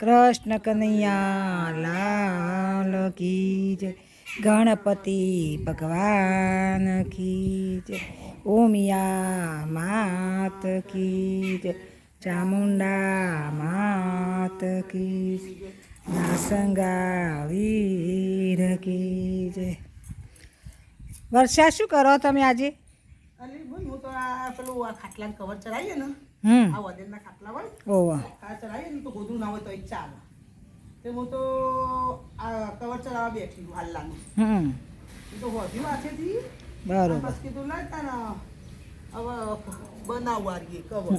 કૃષ્ણ કનૈયા લાલ કી જય. ગણપતિ ભગવાન કી જય. ઉમિયા માત કી જય. ચામુંડા માત કી જય. નાસંગા વીર કી જય. વર્ષા શું કરો તમે આજે? હું તો આ પેલું આ ખાટલાને કવર ચડાવીએ ને આ વજનના ખાટલા હોય ઓવા આ ચડાવીએ ને તો ગોધું ના હોય તો એક ચાલે તે હું તો આ કવર ચડાવવા બેઠી હાલલાનું એ તો વધ્યું આછેથી બરોબર. બસ કીધું લાગતા ને હવે બનાવવા રહીએ કવર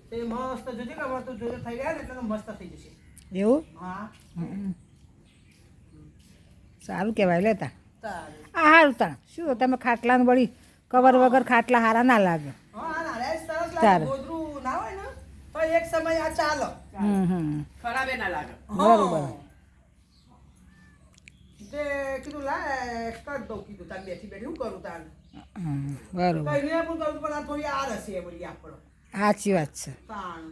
તે મસ્ત જોજે કવર તો જોજે થઈ ગયા ને એટલે મસ્ત થઈ જશે. એવું? હા સારું કહેવાય લેતા. તારે આ સારું તા શું તમે ખાટલાનું વળી કવર વગર ખાટલા હારા ના લાગે. હા ના રે સરસ તારે. લાગે ગોદરું ના હોય ને તો એક સમય આ ચાલે ખરાબે ના લાગે. બરોબર. તે કીધું લાય કર દઉં કીધું તાર બેઠી બેઠી હું કરું તાર બરોબર. કઈ ને પણ કરું પણ આ થોડી આ રસી વળી આપણો સાચી વાત છે. તાણ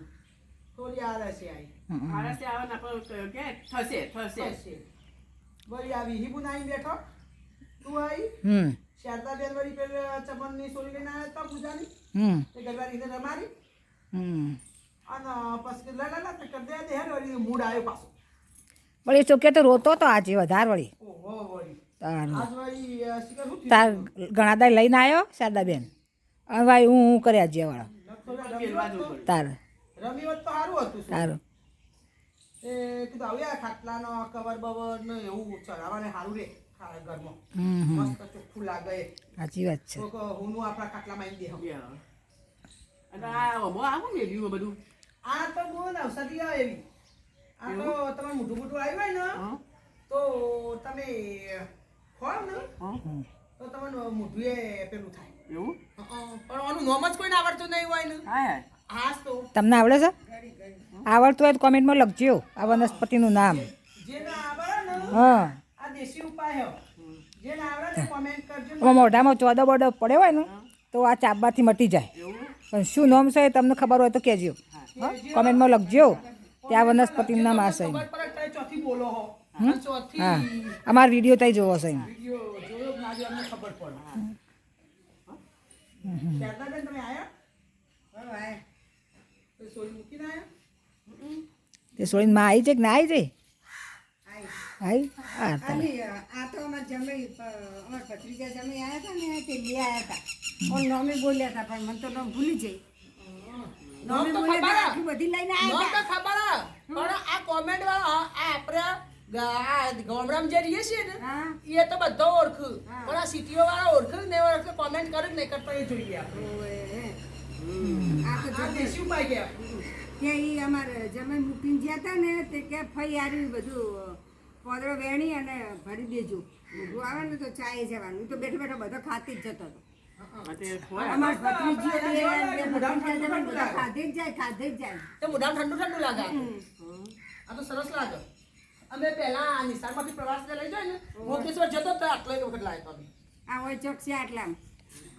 થોડી આ રસી આવી આળસે આવે ને આપણે કે થશે. થશે વળી આવી હિબુ નાઈ બેઠો તું આવી શારદાબેન વળી પેલે ચમનની સોરી લઈને આવ્યા હતા પૂજાની તે ગરબારીને રમાડી અને પછી લા લા કરી દે દે વળી મૂડ આવ્યો પાછો. વળી ચોકે તો રોતો તો આજે વધારે વળી. ઓહો વળી તાર આજ વળી શિખર શું થયું? તાર ઘણા દાય લઈને આવ્યો શારદાબેન અને ભાઈ હું કર્યા જે વાળા તાર રમી વખત તો સારું હતું શું? તારું એ કીધું આવ્યા ખાટલાનો કવર બવર ને એવું ચડાવવાને સારું રે ઘરમાં મસ્ત ચોખ્ખું લાગે. સાચી વાત છે. તો હું આપણા ખાટલામાં આવી દે અને આ ઓમો આવું ને લીધું બધું. આ તો બહુ નવસારી આવે એવી આ તો તમારે મોટું મોટું આવ્યું હોય ને તો તમે ખોવ ને તો તમારું મોઢું એ પેલું થાય એવું? પણ આનું નામ જ કોઈને આવડતું નહીં હોય ને હા હાસ તો તમને આવડે છે? આવડતું હોય તો કોમેન્ટમાં લખજો આ વનસ્પતિનું નામ. જે ના આવડે ને હા આ દેશી ઉપાય હે જે ના આવડે ને કોમેન્ટ કરજો આમાં મોઢામાં ચોદો બોડો પડ્યો હોય ને તો આ ચાબવાથી મટી જાય. પણ શું નામ છે એ તમને ખબર હોય તો કહેજો. હા કોમેન્ટમાં લખજો ત્યાં વનસ્પતિનું નામ આ છે. ખબર પડે કે ચોથી બોલો હો અને ચોથી હા અમારો વિડીયો ત્યાં જોવો છે એમ. વિડિયો જોયો ના જો અમને ખબર પડે. શારદાબેન તમે આયા? હા આયા. તો સોરી મૂકીને આયા? તે સોળીને માં આવી છે કે ના આવી છે? આવી? હા તારે. આ તો અમારા જમાઈ અમારા ભત્રીજા જમાઈ આવ્યા હતા ને તે બે આવ્યા હતા પણ નોમે બોલ્યા હતા પણ મને તો નામ ભૂલી જઈ નોમે તો બોલ્યા ખબર. હતા, આખી બધી લઈને નો આવ્યા તો ખબર હે. પણ આ કોમેન્ટ વાળા આ આપણે આ ગામડામાં જે રહીએ છીએ ને હા. એ તો બધો ઓળખ હા. પણ આ સિટીઓ વાળા ઓળખ ને ઓળખ કોમેન્ટ કરે નહીં કરતા એ જોઈએ આપણે. ઓએ, આ તો આ જો દેશી ઉપાય ગયા. કે ઈ અમારે જમાઈ મૂકીને ગયા હતા ને તે કે ફઈ આર્યું બધું પોદરો વેણી અને ભરી દેજો ઊભું આવે ને તો ચાય જવાનું ઈ તો બેઠો બેઠો બધો ખાતી જ જતો હતો અમાર ભત્રીજીઓ બે ભત્રીજા જમાઈ બધા ખાધે જ જાય તે મોઢામાં ઠંડુ ઠંડુ લાગે. આ તો સરસ લાગે. અમે પહેલા નિશાળમાંથી પ્રવાસ લઈ જાય ને મોકેશ્વર જતો તો આટલો વખત લાવ્યો હતો. આ હોય ચોકસી આટલામ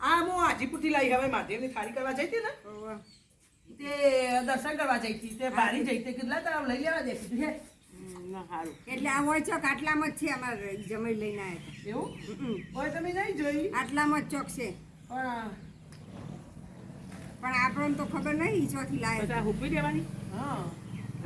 આ હું હાજીપુરથી લાવી હવે મહાદેવની થાળી કરવા જઈ હતી ને તે દર્શન કરવા જઈ હતી તે ભારી જઈ હતી કેટલા તારા લઈ લેવા દે કીધું હે સારું. એટલે આ હોય ચોક આટલામાં જ છે અમારે જમાઈ લઈને આવ્યા એવું હોય તમે નહીં જોઈ હતા આટલામાં જ ચોક છે પણ પણ આપણને તો ખબર નહીં ચોથી પછી લાવે આ હુકવી દેવાની. હા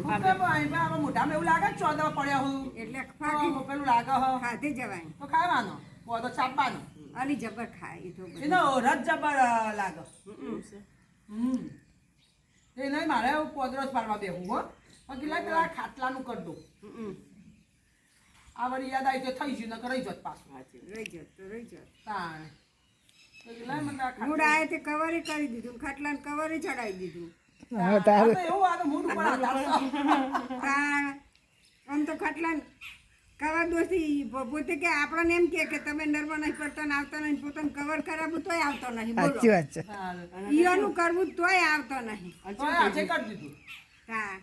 મોઢામાં એવું લાગે ને ચોદા પડ્યા હું એટલે ફાકી પેલું લાગે હો ખાધે જવાય તો ખાવાનો તો છાપવાનો અલી જબર ખાય એ તો બધું. એનો રસ જબર લાગે. એ નહીં મારે પોદરો જ પાડવા બેહું હો પણ કેટલા પેલા ખાટલાનું કરી દઉં. આ વળી યાદ આવી તો થઈ ગયું નકર રહી જત પાછું. રહી જત તો રહી જત તાણે. તો કેટલા મને આ ખાટલા- મૂળ આયે તે કવરે કરી દીધું ખાટલાને કવરે ચડાવી દીધું હા આ તારું તો એવું આ તો મૂડ ઉપર આધાર છે. તાણ આમ તો ખાટલાને કવર દોસ્તી પોતે કે આપણને એમ કે તમે નરવા નહીં પડતા ને આવતા નહીં પોતાને કવર કરાવવું તોય આવતો નહીં બોલો સાચી વાત છે. તાણે. ઈયોનું કરવું તોય આવતો નહીં તો આજે કરી દીધું. તાણ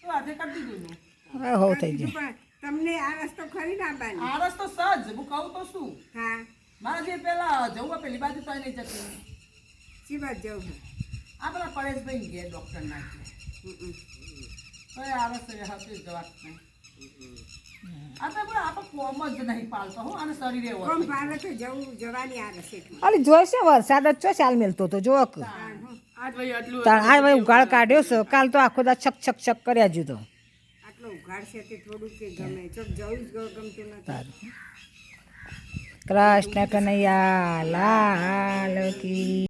તો આજે કરી દીધું ને. હવે હો થઈ બીજું જાય. પણ તમને આ રસ્તો ખરી ના બાની આ રસ્તો સજ હું કહું તો શું હા મારે જે પેલા જવું પેલી બાજુ તો નહીં જતું. શી વાત જવું આ પેલા પરેશભાઈ ગયા ડોક્ટર ના કઈ આવે છે હાથી જ વાત નહીં આ તો પણ આપણે કોમ જ નહીં પાલતો હું અને શરીરે હોય કોમ પાડે તો જવાની આવે છે એટલી. અલી જોઈશે વરસાદ જ ચો ચાલ મેલતો તો જો આજ ભાઈ આટલું તાણ આ ભાઈ ઉગાડ કાઢ્યો છે કાલ તો આખો દા છક છક છક કર્યા જુ તો આટલો ઉઘાડ છે તે થોડું કે ગમે ચોક જવું જ ગમતું નથી. કૃષ્ણ કનૈયા લાલ કી